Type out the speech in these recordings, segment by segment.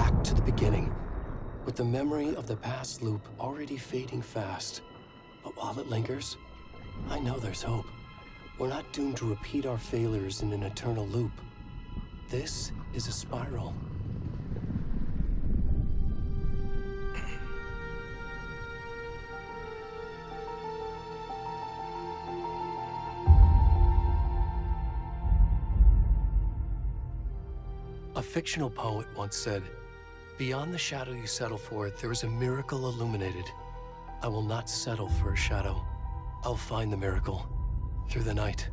back to the beginning, with the memory of the past loop already fading fast. But while it lingers, I know there's hope. We're not doomed to repeat our failures in an eternal loop. This is a spiral. A fictional poet once said, "Beyond the shadow you settle for, there is a miracle illuminated. I will not settle for a shadow. I'll find the miracle through the night."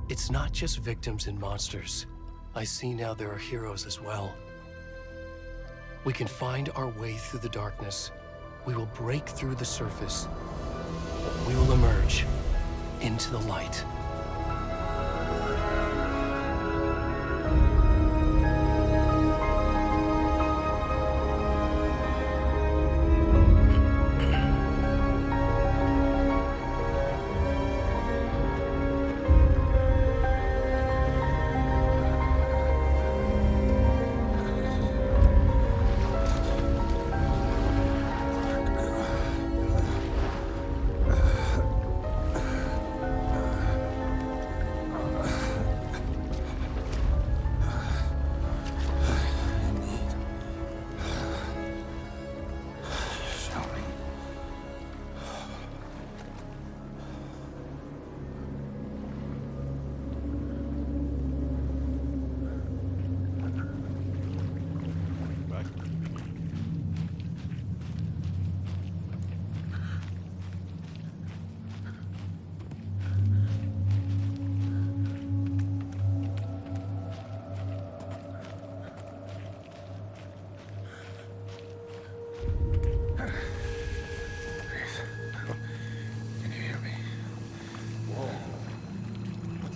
It's not just victims and monsters. I see now there are heroes as well. We can find our way through the darkness. We will break through the surface. We will emerge into the light.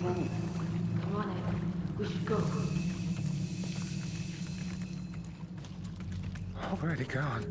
Come on, Ed. We should go. Already gone.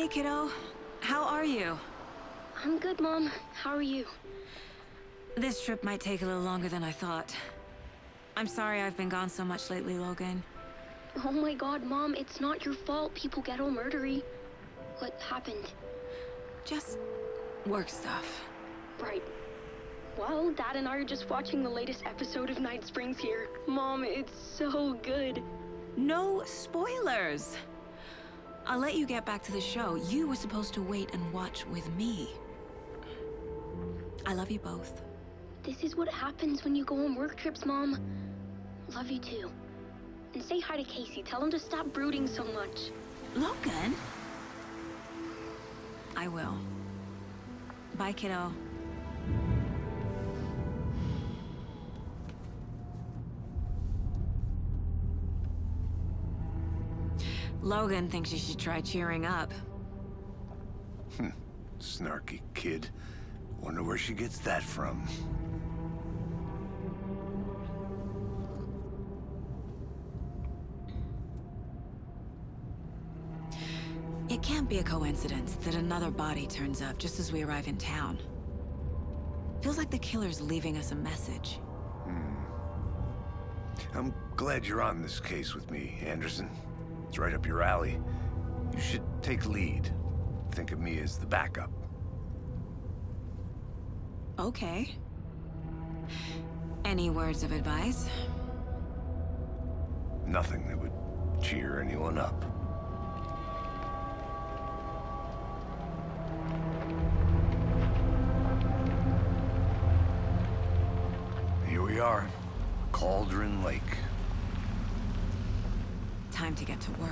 Hey, kiddo. How are you? I'm good, Mom. How are you? This trip might take a little longer than I thought. I'm sorry I've been gone so much lately, Logan. Oh my god, Mom, it's not your fault people get all murdery. What happened? Just work stuff. Right. Well, Dad and I are just watching the latest episode of Night Springs here. Mom, it's so good. No spoilers! I'll let you get back to the show. You were supposed to wait and watch with me. I love you both. This is what happens when you go on work trips, Mom. Love you too. And say hi to Casey. Tell him to stop brooding so much. Logan? I will. Bye, kiddo. Logan thinks you should try cheering up. Snarky kid. Wonder where she gets that from. It can't be a coincidence that another body turns up just as we arrive in town. Feels like the killer's leaving us a message. I'm glad you're on this case with me, Anderson. It's right up your alley. You should take lead. Think of me as the backup. Okay. Any words of advice? Nothing that would cheer anyone up. Here we are. Cauldron Lake. Time to get to work.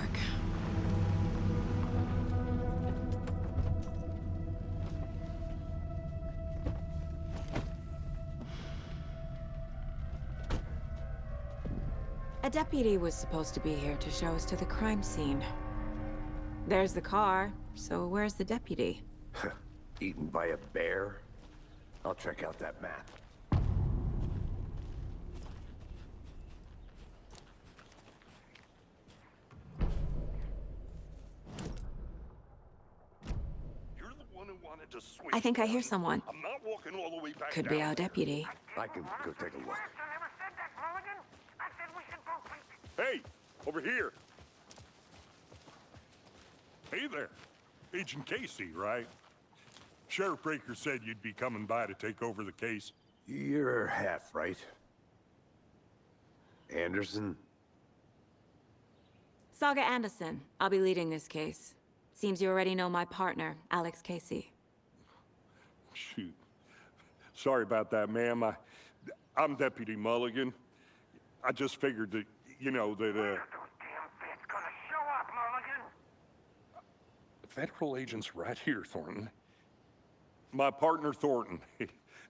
A deputy was supposed to be here to show us to the crime scene. There's the car, so where's the deputy? Eaten by a bear? I'll check out that map. You're the one who wanted to switch. I think I hear someone. I'm not walking all the way back Could be down our there. deputy. I can go take a look. Hey, over here. Hey there. Agent Casey, right? Sheriff Breaker said you'd be coming by to take over the case. You're half right. Anderson? Saga Anderson. I'll be leading this case. Seems you already know my partner, Alex Casey. Shoot. Sorry about that, ma'am. I'm Deputy Mulligan. I just figured that, you know, that, Federal agent's right here, Thornton. My partner, Thornton,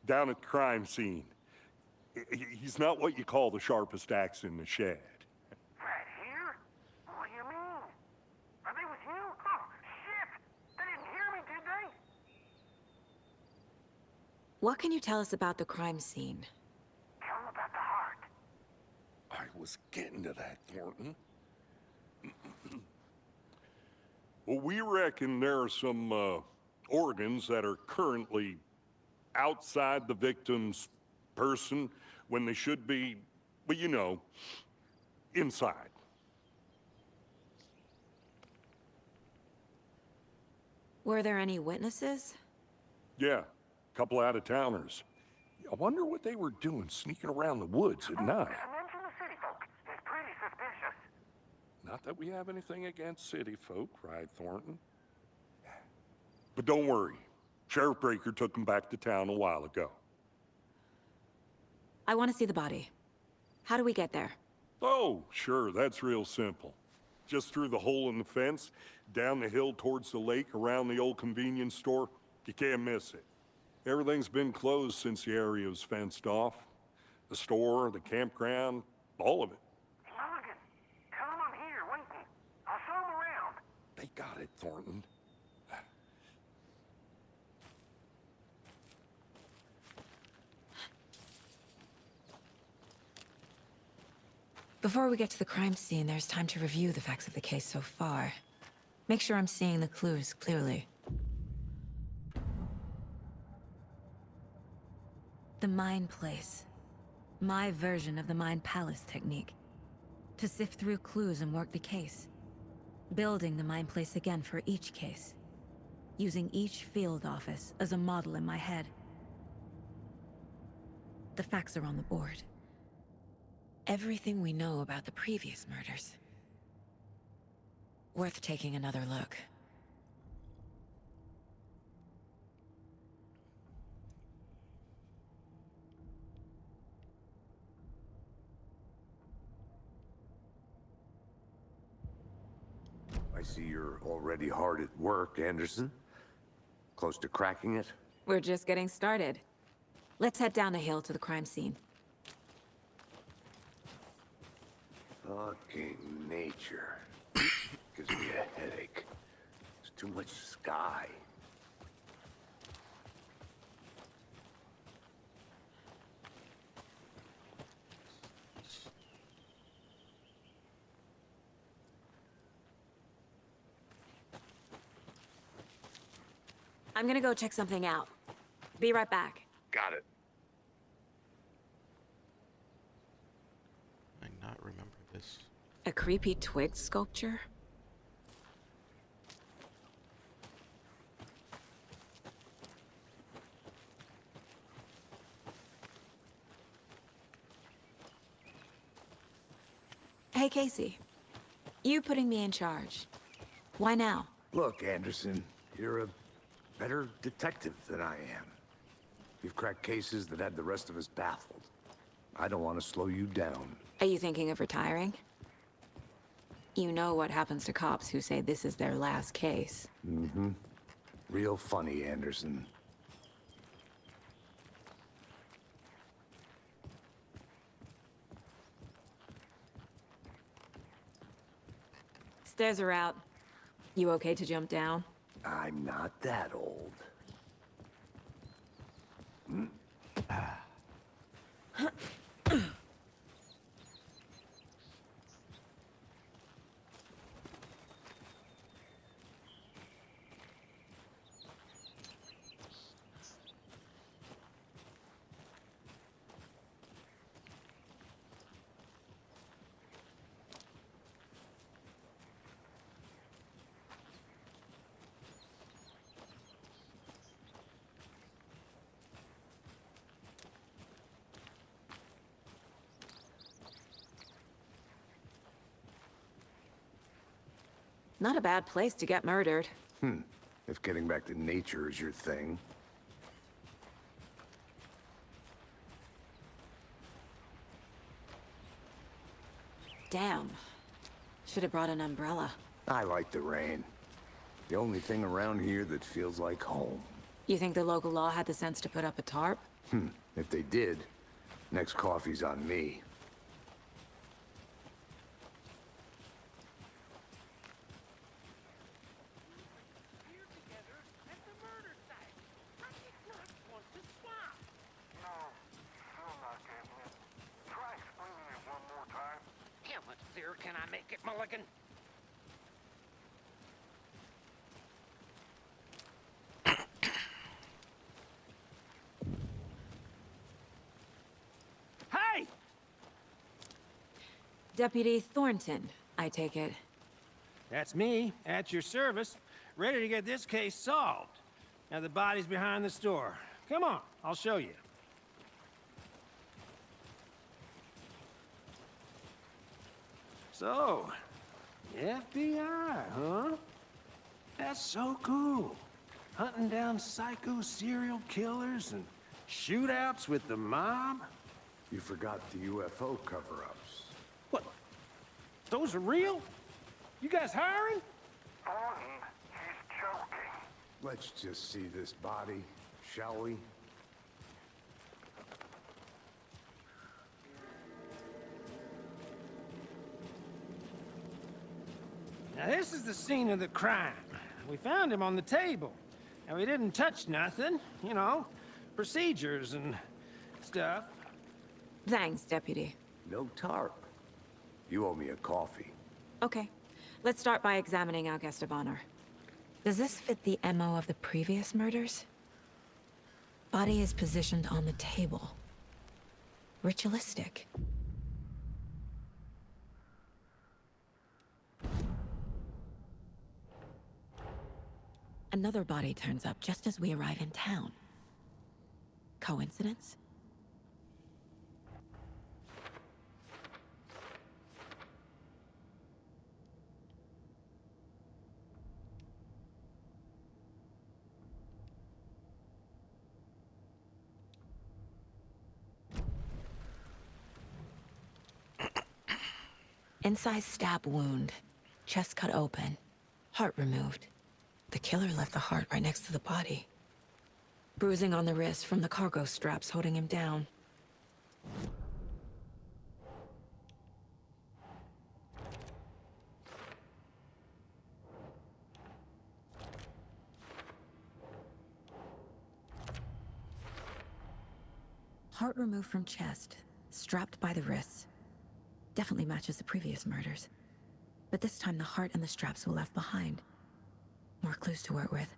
down at the crime scene. He's not what you call the sharpest axe in the shed. Right here? What do you mean? Are they with you? Oh, shit! They didn't hear me, did they? What can you tell us about the crime scene? Tell them about the heart. I was getting to that, Thornton. Well, we reckon there are some organs that are currently outside the victim's person when they should be, well, you know, inside. Were there any witnesses? Yeah, a couple out-of-towners. I wonder what they were doing sneaking around the woods at night. Mention the city folk. It's pretty suspicious. Not that we have anything against city folk, right, Thornton? But don't worry. Sheriff Breaker took them back to town a while ago. I want to see the body. How do we get there? Oh, sure, that's real simple. Just through the hole in the fence, down the hill towards the lake, around the old convenience store. You can't miss it. Everything's been closed since the area was fenced off. The store, the campground, all of it. Mulligan, tell them I'm here, waiting. I'll show them around. They got it, Thornton. Before we get to the crime scene, there's time to review the facts of the case so far. Make sure I'm seeing the clues clearly. The Mind Place. My version of the Mind Palace technique. To sift through clues and work the case. Building the Mind Place again for each case. Using each field office as a model in my head. The facts are on the board. Everything we know about the previous murders. Worth taking another look. I see you're already hard at work, Anderson. Close to cracking it? We're just getting started. Let's head down the hill to the crime scene. Fucking nature. Gives me a headache. There's too much sky. I'm gonna go check something out. Be right back. Got it. I not remember this. A creepy twig sculpture? Hey, Casey. You putting me in charge. Why now? Look, Anderson, you're a better detective than I am. You've cracked cases that had the rest of us baffled. I don't want to slow you down. Are you thinking of retiring? You know what happens to cops who say this is their last case. Mm-hmm. Real funny, Anderson. Stairs are out. You okay to jump down? I'm not that old. Not a bad place to get murdered. If getting back to nature is your thing. Damn. Should have brought an umbrella. I like the rain. The only thing around here that feels like home. You think the local law had the sense to put up a tarp? If they did, next coffee's on me. Here together at the murder site. I did not want to swap. No, still not getting it. Try explaining it one more time. How much clearer can I make it, Mulligan? Hey! Deputy Thornton, I take it. That's me, at your service, ready to get this case solved. Now the body's behind the store. Come on, I'll show you. So, the FBI, huh? That's so cool. Hunting down psycho serial killers and shootouts with the mob? You forgot the UFO cover-ups. What? Those are real? You guys hiring? Thornton, he's joking. Let's just see this body, shall we? Now this is the scene of the crime. We found him on the table. And we didn't touch nothing, you know, procedures and stuff. Thanks, Deputy. No tarp. You owe me a coffee. Okay. Let's start by examining our guest of honor. Does this fit the MO of the previous murders? Body is positioned on the table. Ritualistic. Another body turns up just as we arrive in town. Coincidence? Incised stab wound. Chest cut open. Heart removed. The killer left the heart right next to the body. Bruising on the wrist from the cargo straps holding him down. Heart removed from chest, strapped by the wrists. Definitely matches the previous murders. But this time the heart and the straps were left behind. More clues to work with.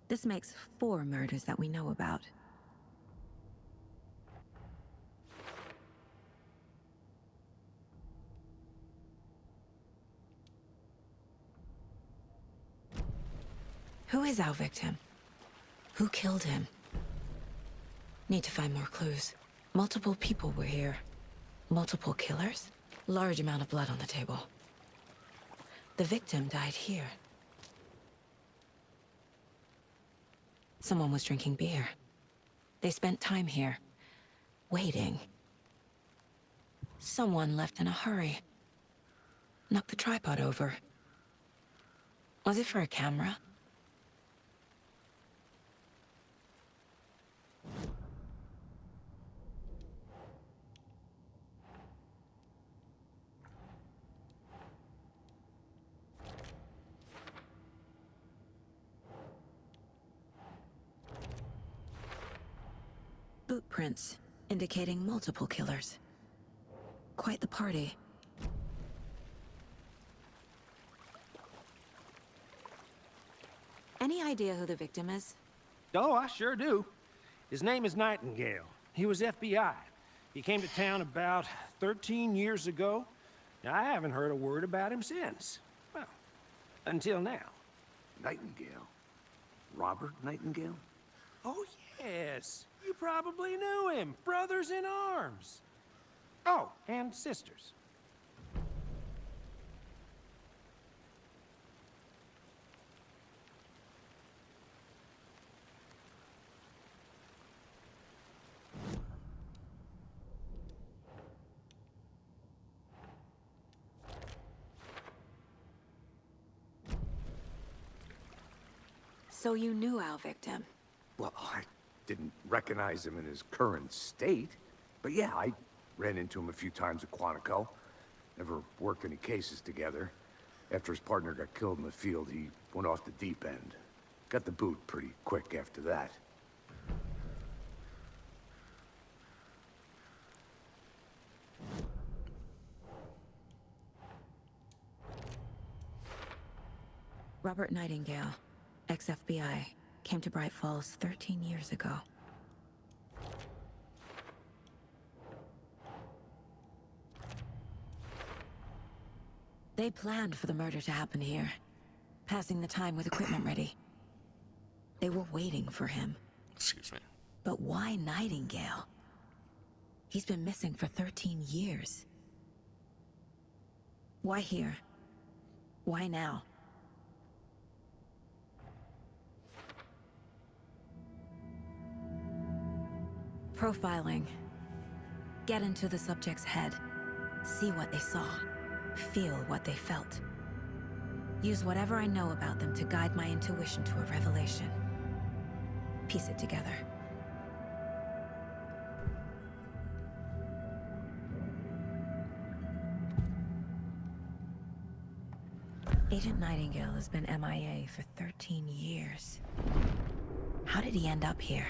This makes 4 murders that we know about. Who is our victim? Who killed him? Need to find more clues. Multiple people were here. Multiple killers? Large amount of blood on the table. The victim died here. Someone was drinking beer. They spent time here, waiting. Someone left in a hurry. Knocked the tripod over. Was it for a camera? Boot prints, indicating multiple killers. Quite the party. Any idea who the victim is? Oh, I sure do. His name is Nightingale. He was FBI. He came to town about 13 years ago. Now, I haven't heard a word about him since. Well, until now. Nightingale? Robert Nightingale? Oh, yes. You probably knew him. Brothers in arms. Oh, and sisters. So you knew our victim? Well, I didn't recognize him in his current state. But yeah, I ran into him a few times at Quantico. Never worked any cases together. After his partner got killed in the field, he went off the deep end. Got the boot pretty quick after that. Robert Nightingale, ex-FBI, came to Bright Falls 13 years ago. They planned for the murder to happen here, passing the time with equipment ready. They were waiting for him. Excuse me. But why Nightingale? He's been missing for 13 years. Why here? Why now? Profiling. Get into the subject's head. See what they saw. Feel what they felt. Use whatever I know about them to guide my intuition to a revelation. Piece it together. Agent Nightingale has been MIA for 13 years. How did he end up here?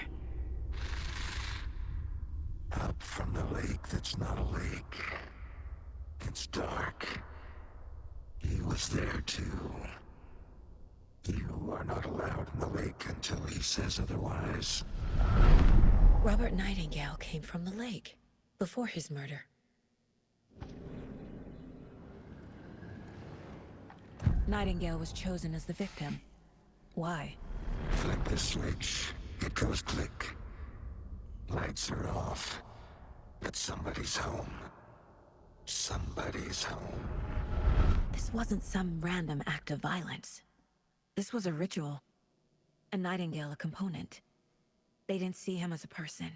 Up from the lake that's not a lake. It's dark. He was there too. You are not allowed in the lake until he says otherwise. Robert Nightingale came from the lake before his murder. Nightingale was chosen as the victim. Why? Flip the switch. It goes click. Lights are off. But somebody's home. Somebody's home. This wasn't some random act of violence. This was a ritual. And Nightingale a component. They didn't see him as a person.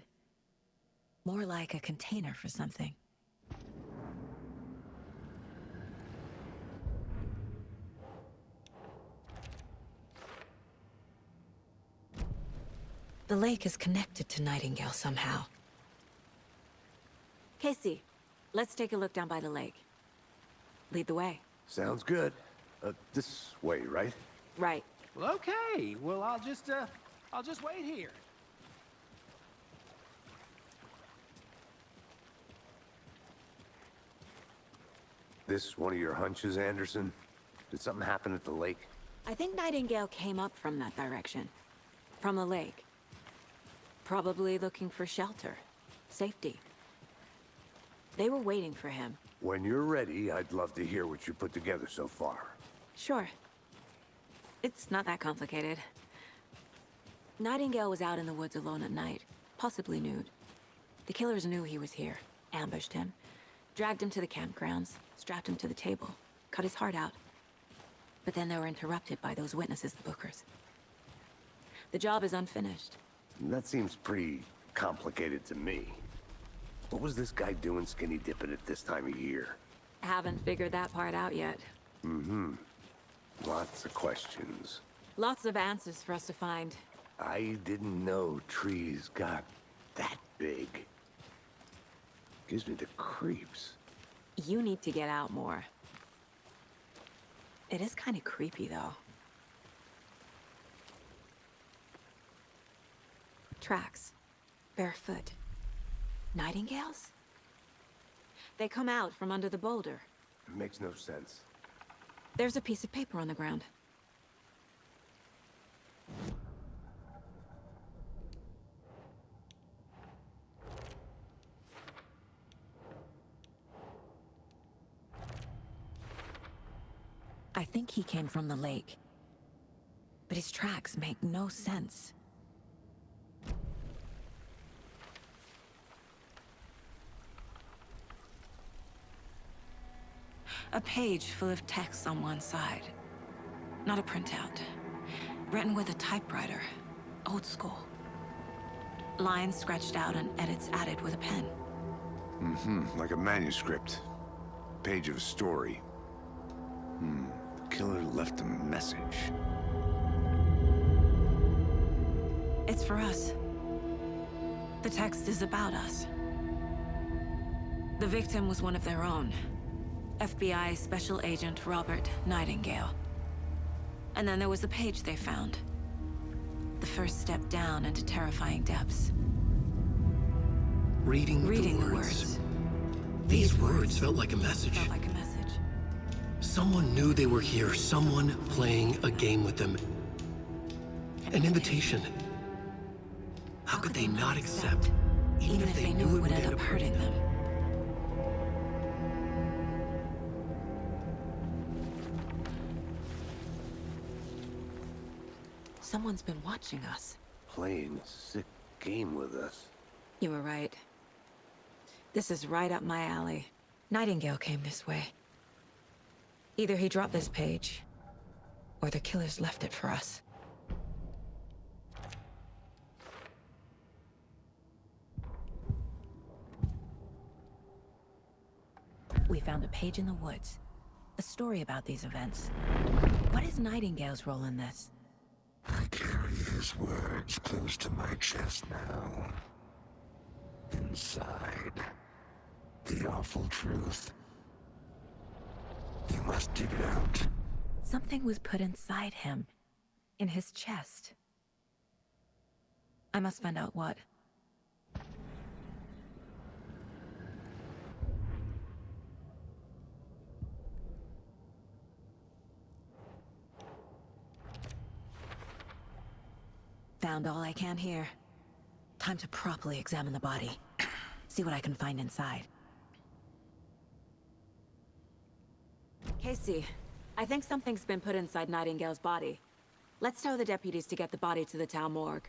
More like a container for something. The lake is connected to Nightingale somehow. Casey, let's take a look down by the lake. Lead the way. Sounds good. This way, right? Right. Well, okay. Well, I'll just wait here. This one of your hunches, Anderson? Did something happen at the lake? I think Nightingale came up from that direction. From the lake. Probably looking for shelter. Safety. They were waiting for him. When you're ready, I'd love to hear what you put together so far. Sure. It's not that complicated. Nightingale was out in the woods alone at night, possibly nude. The killers knew he was here, ambushed him, dragged him to the campgrounds, strapped him to the table, cut his heart out. But then they were interrupted by those witnesses, the Bookers. The job is unfinished. That seems pretty complicated to me. What was this guy doing skinny dipping at this time of year? Haven't figured that part out yet. Lots of questions. Lots of answers for us to find. I didn't know trees got that big. Gives me the creeps. You need to get out more. It is kind of creepy, though. Tracks. Barefoot. Nightingales? They come out from under the boulder. It makes no sense. There's a piece of paper on the ground. I think he came from the lake. But his tracks make no sense. A page full of text on one side. Not a printout. Written with a typewriter. Old school. Lines scratched out and edits added with a pen. Like a manuscript. Page of a story. The killer left a message. It's for us. The text is about us. The victim was one of their own. FBI Special Agent Robert Nightingale. And then there was the page they found. The first step down into terrifying depths. Reading the words. These words felt like a message. Felt like a message. Someone knew they were here, someone playing a game with them. An invitation. How could they not accept, even if they knew it would end up hurting them? Someone's been watching us. Playing a sick game with us. You were right. This is right up my alley. Nightingale came this way. Either he dropped this page, or the killers left it for us. We found a page in the woods. A story about these events. What is Nightingale's role in this? I carry his words close to my chest now. Inside, the awful truth. You must dig it out. Something was put inside him. In his chest. I must find out what. found all I can here. Time to properly examine the body. See what I can find inside. Casey, I think something's been put inside Nightingale's body. Let's tell the deputies to get the body to the town morgue.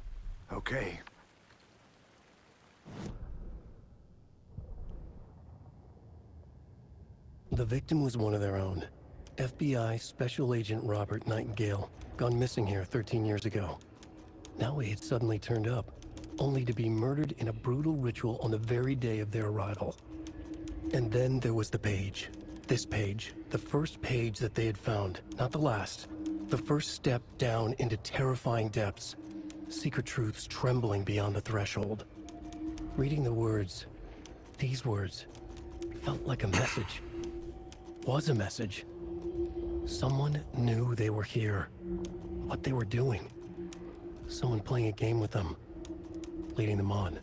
Okay. The victim was one of their own. FBI Special Agent Robert Nightingale, gone missing here 13 years ago. Now he had suddenly turned up, only to be murdered in a brutal ritual on the very day of their arrival. And then there was the page. This page, the first page that they had found, not the last. The first step down into terrifying depths. Secret truths trembling beyond the threshold. Reading the words, these words, felt like a message. Was a message. Someone knew they were here. What they were doing. Someone playing a game with them. Leading them on.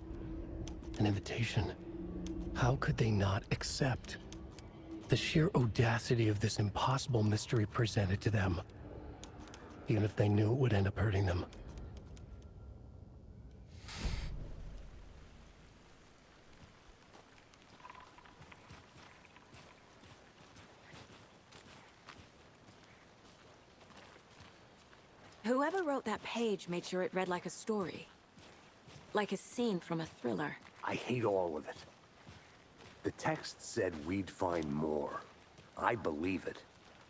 An invitation. How could they not accept? The sheer audacity of this impossible mystery presented to them. Even if they knew it would end up hurting them. Whoever wrote that page made sure it read like a story. Like a scene from a thriller. I hate all of it. The text said we'd find more. I believe it.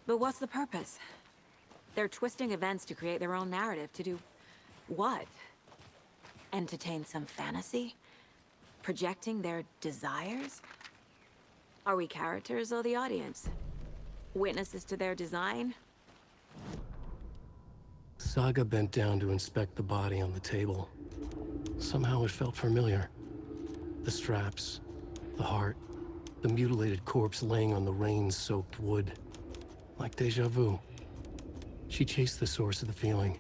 But what's the purpose? They're twisting events to create their own narrative. To do what? Entertain some fantasy? Projecting their desires? Are we characters or the audience? Witnesses to their design? Saga bent down to inspect the body on the table. Somehow it felt familiar. The straps, the heart, the mutilated corpse laying on the rain-soaked wood. Like deja vu. She chased the source of the feeling.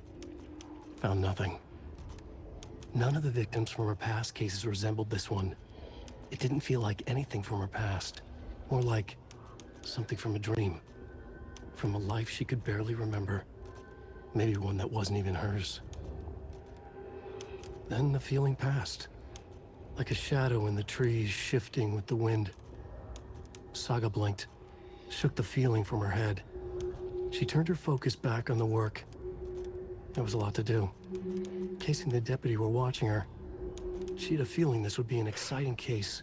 Found nothing. None of the victims from her past cases resembled this one. It didn't feel like anything from her past. More like something from a dream. From a life she could barely remember. Maybe one that wasn't even hers. Then the feeling passed. Like a shadow in the trees shifting with the wind. Saga blinked, shook the feeling from her head. She turned her focus back on the work. There was a lot to do. Casey and the deputy were watching her. She had a feeling this would be an exciting case.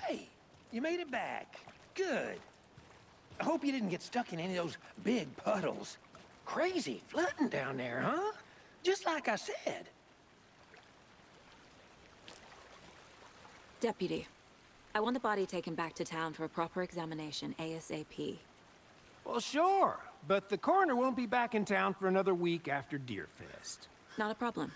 Hey, you made it back. Good. I hope you didn't get stuck in any of those big puddles. Crazy flooding down there, huh? Just like I said. Deputy, I want the body taken back to town for a proper examination ASAP. Well, sure, but the coroner won't be back in town for another week after Deerfest. Not a problem.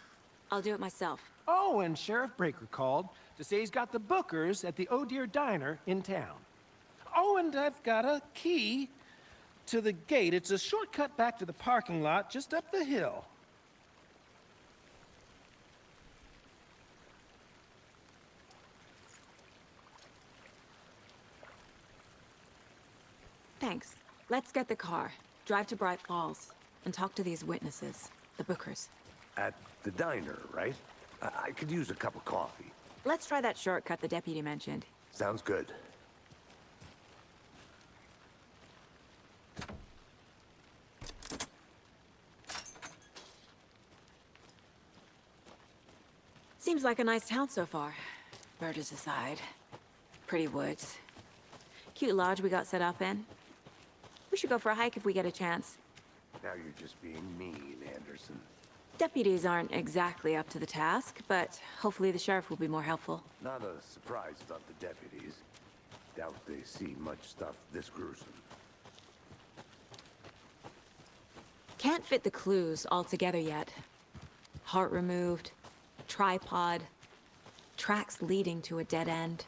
I'll do it myself. Oh, and Sheriff Breaker called to say he's got the Bookers at the Oh Deer Diner in town. Oh, and I've got a key to the gate. It's a shortcut back to the parking lot just up the hill. Thanks. Let's get the car, drive to Bright Falls, and talk to these witnesses, the Bookers. At the diner, right? I could use a cup of coffee. Let's try that shortcut the deputy mentioned. Sounds good. Seems like a nice town so far. Murders aside. Pretty woods. Cute lodge we got set up in. We should go for a hike if we get a chance. Now you're just being mean, Anderson. Deputies aren't exactly up to the task, but hopefully the sheriff will be more helpful. Not a surprise about the deputies. Doubt they see much stuff this gruesome. Can't fit the clues all together yet. Heart removed, tripod, tracks leading to a dead end.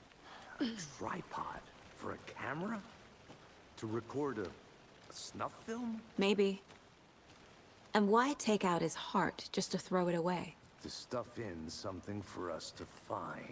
A tripod? For a camera? To record a snuff film? Maybe. And why take out his heart just to throw it away? To stuff in something for us to find.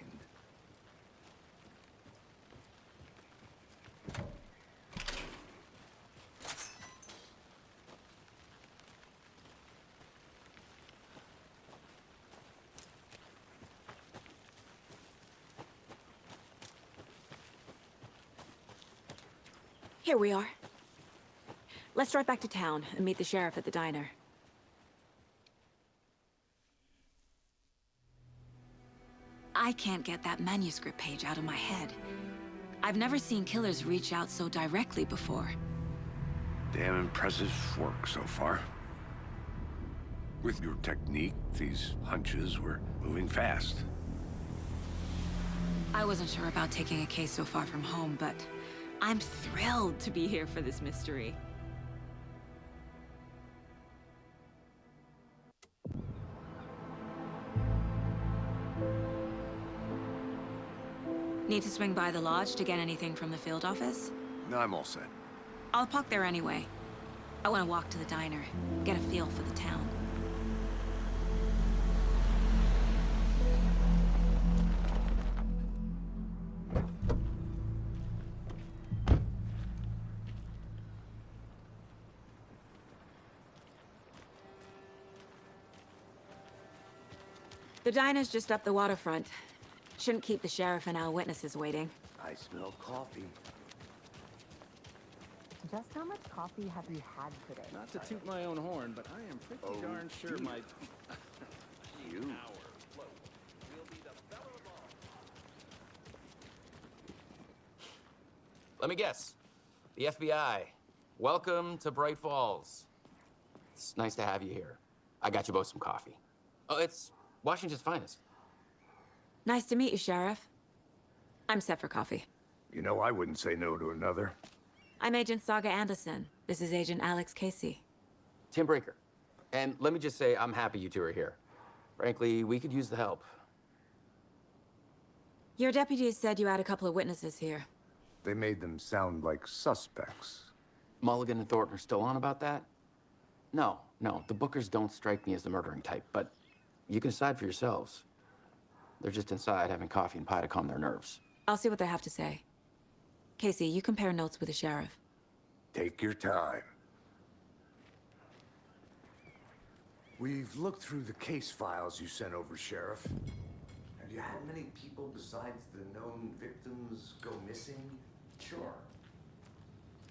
Here we are. Let's drive back to town and meet the sheriff at the diner. I can't get that manuscript page out of my head. I've never seen killers reach out so directly before. Damn impressive work so far. With your technique, these hunches were moving fast. I wasn't sure about taking a case so far from home, but I'm thrilled to be here for this mystery. Need to swing by the lodge to get anything from the field office? No, I'm all set. I'll park there anyway. I want to walk to the diner, get a feel for the town. The diner's just up the waterfront. Shouldn't keep the sheriff and our witnesses waiting. I smell coffee. Just how much coffee have you had today? Not to toot my own horn, but I am pretty darn sure my... You. Let me guess. The FBI. Welcome to Bright Falls. It's nice to have you here. I got you both some coffee. Oh, it's Washington's finest. Nice to meet you, Sheriff. I'm set for coffee. You know, I wouldn't say no to another. I'm Agent Saga Anderson. This is Agent Alex Casey. Tim Breaker. And let me just say, I'm happy you two are here. Frankly, we could use the help. Your deputies said you had a couple of witnesses here. They made them sound like suspects. Mulligan and Thornton are still on about that? No, the Bookers don't strike me as the murdering type, but you can decide for yourselves. They're just inside having coffee and pie to calm their nerves. I'll see what they have to say. Casey, you compare notes with the sheriff. Take your time. We've looked through the case files you sent over, Sheriff. Have you had many people besides the known victims go missing? Sure.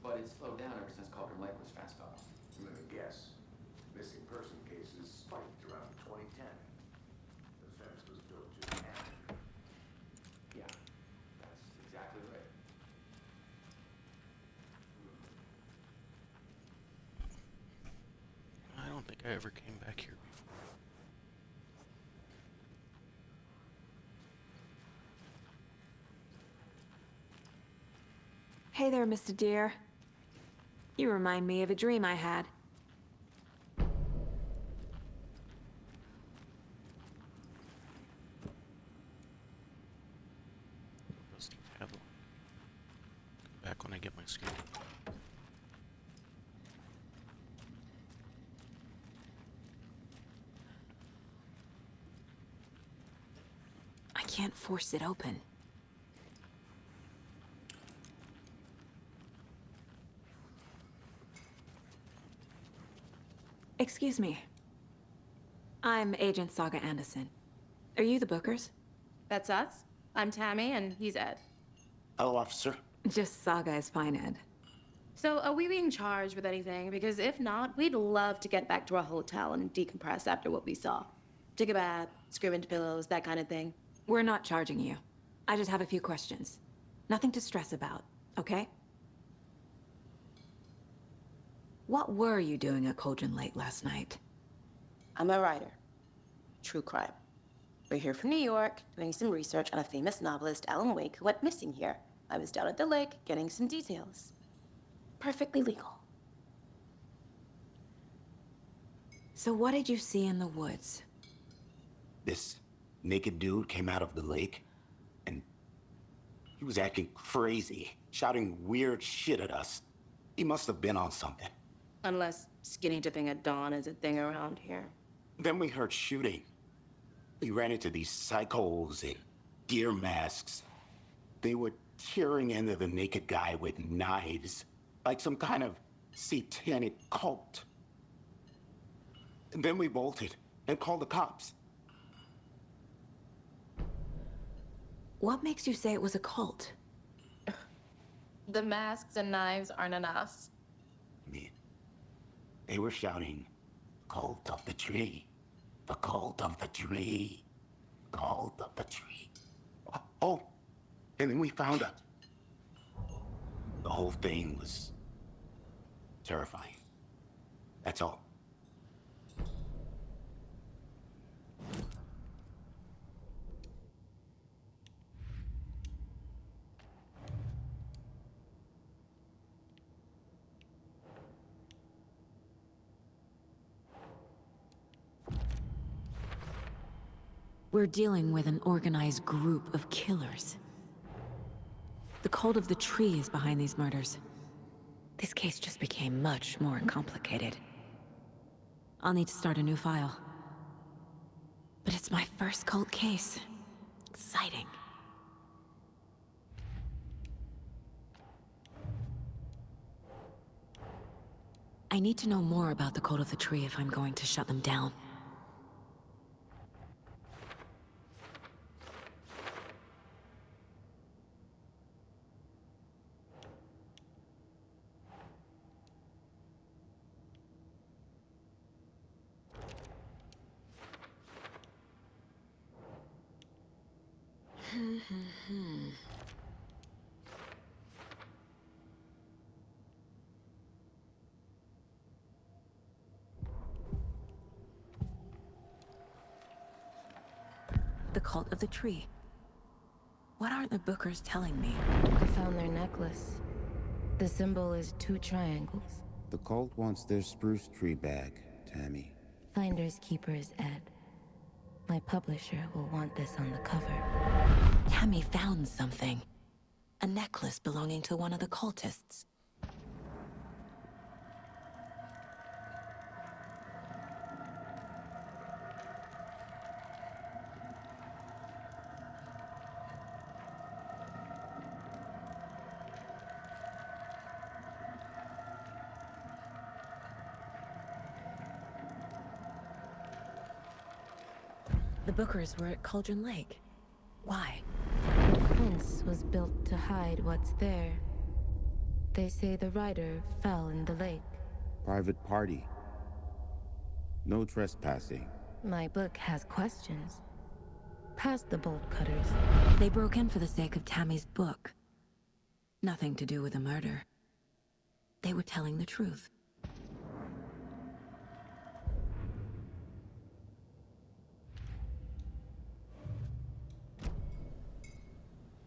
But it's slowed down ever since Cauldron Lake was fast off. I'm gonna guess. Missing person cases spiked around 2010. The fence was built just after. Yeah, that's exactly right. I don't think I ever came back here before. Hey there, Mr. Deere. You remind me of a dream I had. Rusty Paddle. Back when I get my skill. I can't force it open. Excuse me. I'm Agent Saga Anderson. Are you the Bookers? That's us. I'm Tammy, and he's Ed. Hello, officer. Just Saga is fine, Ed. So, are we being charged with anything? Because if not, we'd love to get back to our hotel and decompress after what we saw. Take a bath, scream into pillows, that kind of thing. We're not charging you. I just have a few questions. Nothing to stress about, okay? What were you doing at Cauldron Lake last night? I'm a writer. true crime. We're here from New York, doing some research on a famous novelist, Alan Wake, who went missing here. I was down at the lake, getting some details. Perfectly legal. So what did you see in the woods? This naked dude came out of the lake, and he was acting crazy, shouting weird shit at us. He must have been on something. Unless skinny dipping at dawn is a thing around here. Then we heard shooting. We ran into these psychos in deer masks. They were tearing into the naked guy with knives, like some kind of satanic cult. And then we bolted and called the cops. What makes you say it was a cult? The masks and knives aren't enough. I mean, they were shouting, "Cult of the tree, the cult of the tree, cult of the tree." Oh, and then we found her. The whole thing was terrifying. That's all. We're dealing with an organized group of killers. The Cult of the Tree is behind these murders. This case just became much more complicated. I'll need to start a new file. But it's my first cult case. Exciting. I need to know more about the Cult of the Tree if I'm going to shut them down. The Cult of the Tree. What aren't the Bookers telling me? I found their necklace. The symbol is 2 triangles. The cult wants their spruce tree back, Tammy. Finders keepers, Ed. My publisher will want this on the cover. Tammy found something. A necklace belonging to one of the cultists. The Bookers were at Cauldron Lake. Why? The fence was built to hide what's there. They say the rider fell in the lake. Private party. No trespassing. My book has questions. Past the bolt cutters. They broke in for the sake of Tammy's book. Nothing to do with the murder. They were telling the truth.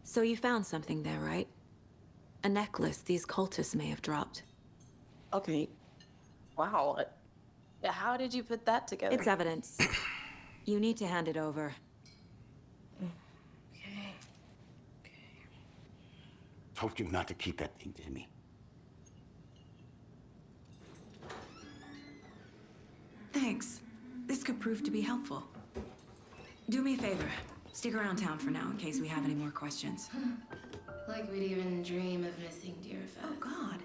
So you found something there, right? A necklace these cultists may have dropped. Okay. Wow. How did you put that together? It's evidence. You need to hand it over. Okay. Told you not to keep that thing to me. Thanks. This could prove to be helpful. Do me a favor. Stick around town for now in case we have any more questions. Like we'd even dream of missing Deerfest. Oh, God.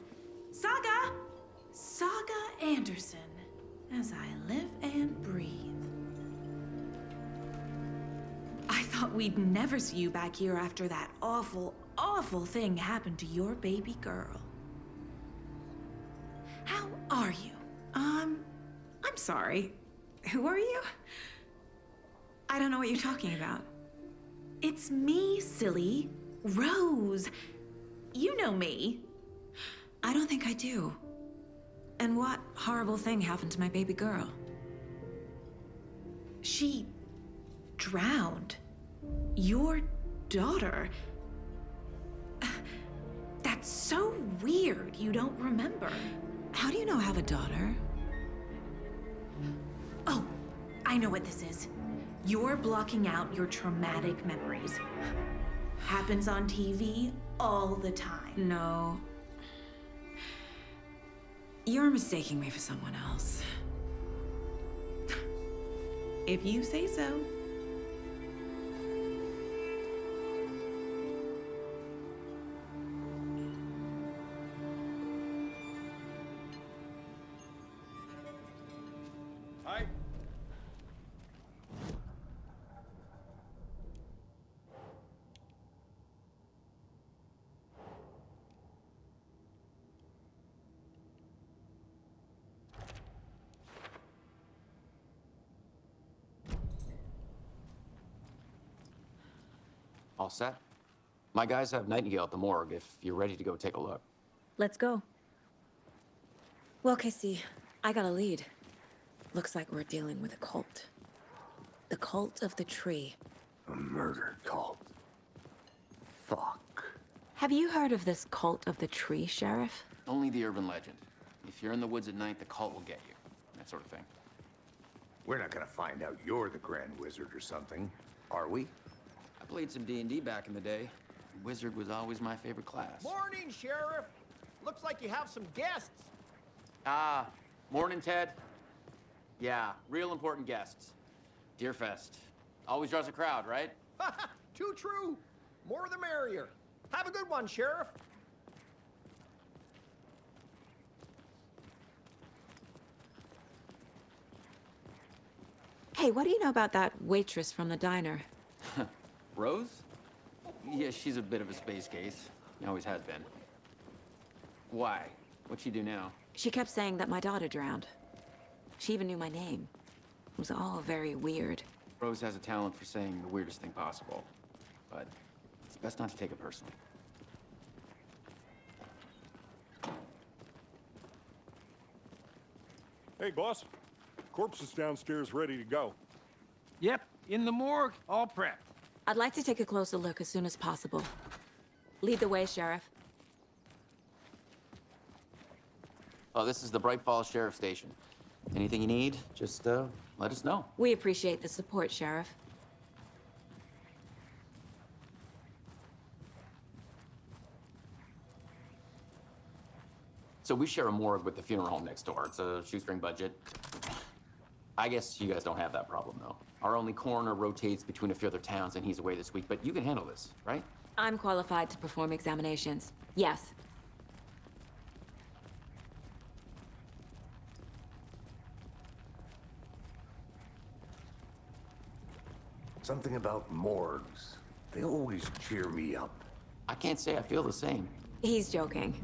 Saga! Saga Anderson. As I live and breathe. I thought we'd never see you back here after that awful, awful thing happened to your baby girl. How are you? I'm sorry. Who are you? I don't know what you're talking about. It's me, silly. Rose. You know me. I don't think I do. And what horrible thing happened to my baby girl? She drowned. Your daughter. That's so weird you don't remember. How do you know I have a daughter? Oh, I know what this is. You're blocking out your traumatic memories. Happens on TV all the time. No. You're mistaking me for someone else. If you say so. Hi. All set? My guys have Nightingale at the morgue if you're ready to go take a look. Let's go. Well, Casey, I got a lead. Looks like we're dealing with a cult. The Cult of the Tree. A murder cult. Fuck. Have you heard of this Cult of the Tree, Sheriff? Only the urban legend. If you're in the woods at night, the cult will get you. That sort of thing. We're not gonna find out you're the Grand Wizard or something, are we? I played some D&D back in the day. Wizard was always my favorite class. Morning, Sheriff. Looks like you have some guests. Ah, morning, Ted. Yeah, real important guests. Deerfest. Always draws a crowd, right? Too true. More the merrier. Have a good one, Sheriff. Hey, what do you know about that waitress from the diner? Rose? Yeah, she's a bit of a space case. Always has been. Why? What'd she do now? She kept saying that my daughter drowned. She even knew my name. It was all very weird. Rose has a talent for saying the weirdest thing possible. But it's best not to take it personally. Hey, boss. Corpse is downstairs ready to go. Yep, in the morgue, all prepped. I'd like to take a closer look as soon as possible. Lead the way, Sheriff. Oh, this is the Bright Falls Sheriff Station. Anything you need, just let us know. We appreciate the support, Sheriff. So we share a morgue with the funeral home next door. It's a shoestring budget. I guess you guys don't have that problem, though. Our only coroner rotates between a few other towns, and he's away this week, but you can handle this, right? I'm qualified to perform examinations. Yes. Something about morgues. They always cheer me up. I can't say I feel the same. He's joking.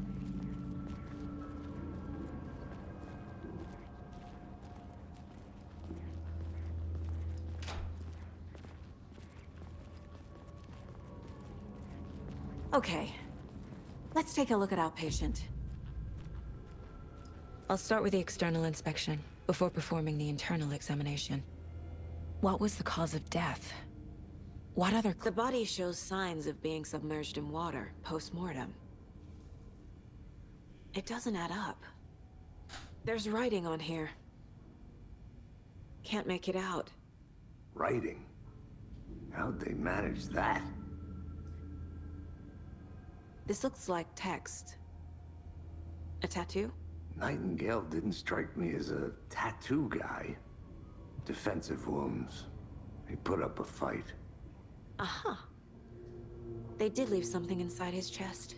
Okay. Let's take a look at our patient. I'll start with the external inspection before performing the internal examination. What was the cause of death? What other... The body shows signs of being submerged in water post-mortem. It doesn't add up. There's writing on here. Can't make it out. Writing? How'd they manage that? This looks like text. A tattoo? Nightingale didn't strike me as a tattoo guy. Defensive wounds. He put up a fight. Aha. They did leave something inside his chest.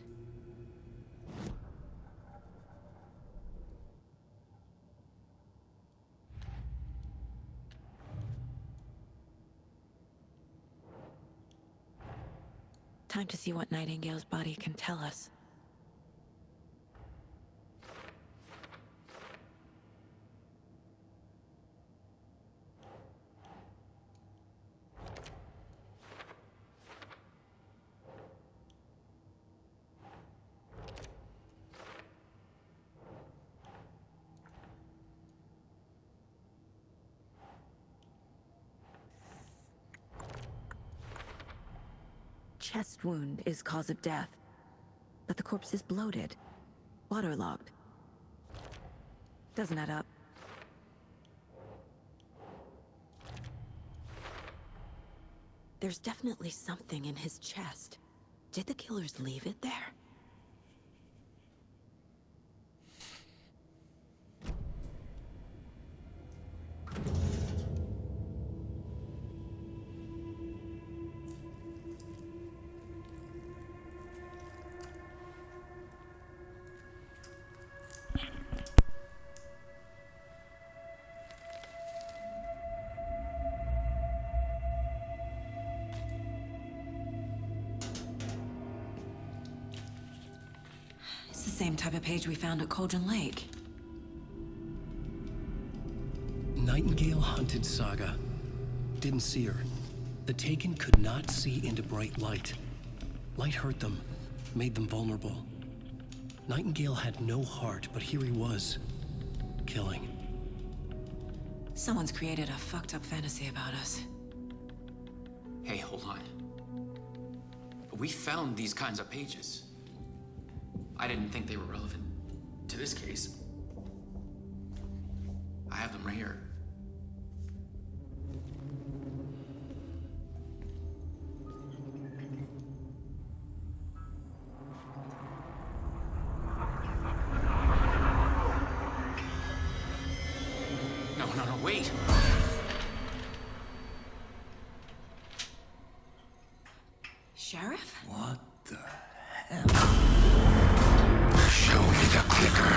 Time to see what Nightingale's body can tell us. chest wound is cause of death, but the corpse is bloated, waterlogged. Doesn't add up. There's definitely something in his chest. Did the killers leave it there? It's the same type of page we found at Cauldron Lake. Nightingale hunted Saga. Didn't see her. The Taken could not see into bright light. Light hurt them, made them vulnerable. Nightingale had no heart, but here he was, killing. Someone's created a fucked up fantasy about us. Hey, hold on. We found these kinds of pages. I didn't think they were relevant to this case. I have them right here. No, wait! Sheriff? What the hell? Show me the clicker.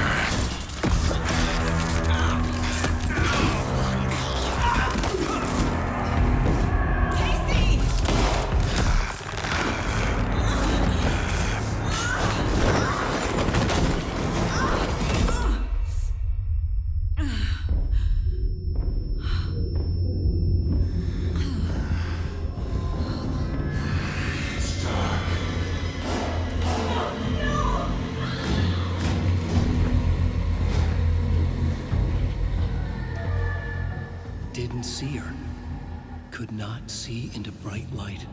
Didn't see her. Could not see into bright light.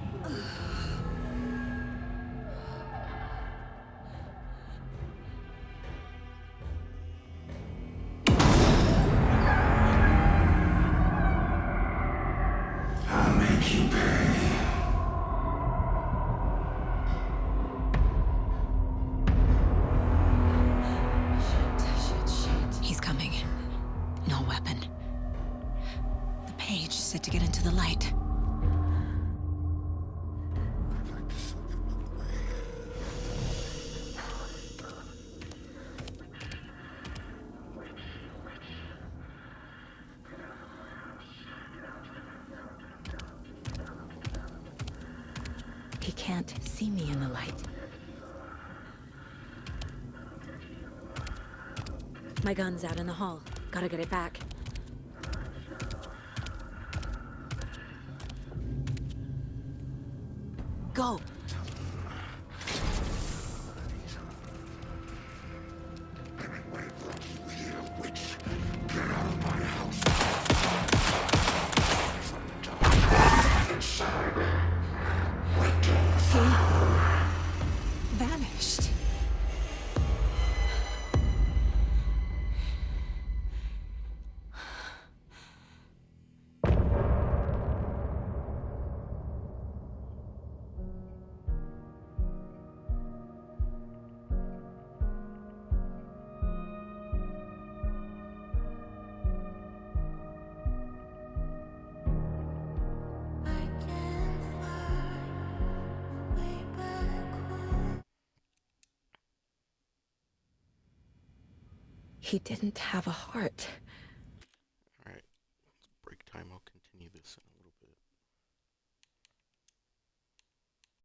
I'll make you pay. Shit. He's coming. No weapon. The page said to get into the light. He can't see me in the light. My gun's out in the hall. Gotta get it back. Go! Vanished. He didn't have a heart.